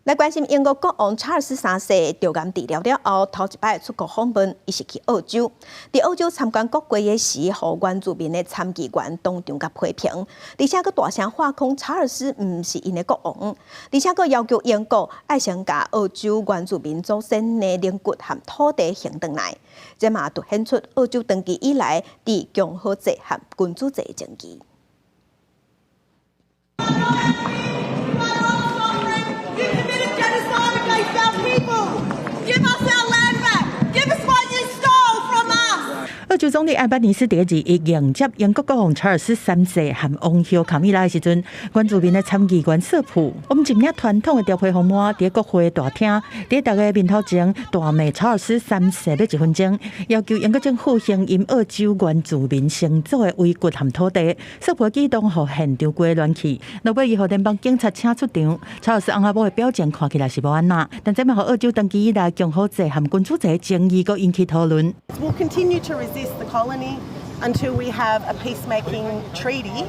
来关心英国国王查尔斯三世着监治疗了后，头一摆出国访问，伊是去澳洲。伫澳洲参观国会的时，互原住民的参议员当场甲批评，而且佫大声话讲查尔斯毋是因的国王，而且佫要求英国爱先甲澳洲原住民祖先的灵骨和土地还转来，这嘛凸显出澳洲长期以来伫共和制和君主制的政绩。澳洲总理安巴尼斯第一日迎接英国国王查尔斯三世和王后卡米拉的时阵，原住民的参议员瑟普，我们一领传统的雕皮红帽，伫国会大厅，伫大家面头前大骂查尔斯三世要1分钟，要求英国政府承认澳洲原住民先祖的遗骨和土地。瑟普的举动互现场过乱去，落尾伊互联邦警察请出场。查尔斯翁仔某的表情看起来是无安那，但这嘛互澳洲长期以来共和制和君主制的争议佫引起讨论。We'll continue to resist the colony until we have a peacemaking treaty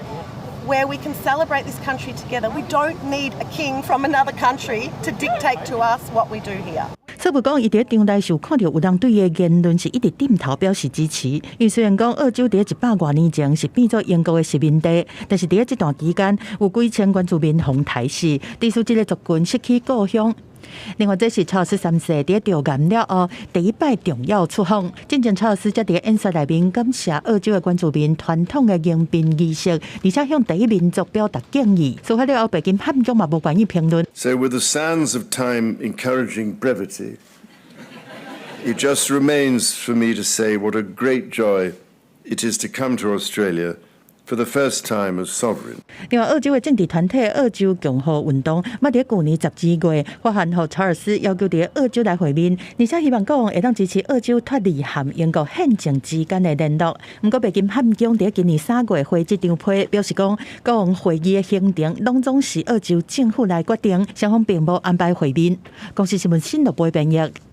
where we can celebrate this country together. We don't need a king from another country to dictate to us what we do here. 瑟普讲，伊伫场内受看到有人对伊的言论是一直点头表示支持。伊虽然讲澳洲伫100多年前是变做英国的殖民地，但是伫这段期间有几千原住民被杀死，致使这个族群失去故乡。另外，这是查尔斯三世伫着监了后第一摆重要出访。进前查尔斯则伫演说内面感谢澳洲的原住民传统的迎宾仪式，而且向第一民族表达敬意。事发了后，北京汉中嘛无愿意评论。So with the sands of time encouraging brevity, it just remains for me to say what a great joy it is to come to Australia.For the first time as sovereign. 另外，澳洲的政治团体澳洲共和运动，嘛伫去年12月发函予查尔斯，要求伫澳洲来会面，而且希望国王会当支持澳洲脱离和英国宪政之间的联络。不过，北京汉宫伫今年3月回这张批，表示讲国王会议的行程拢总是澳洲政府来决定，双方并无安排会面。公司新闻新闻部编译。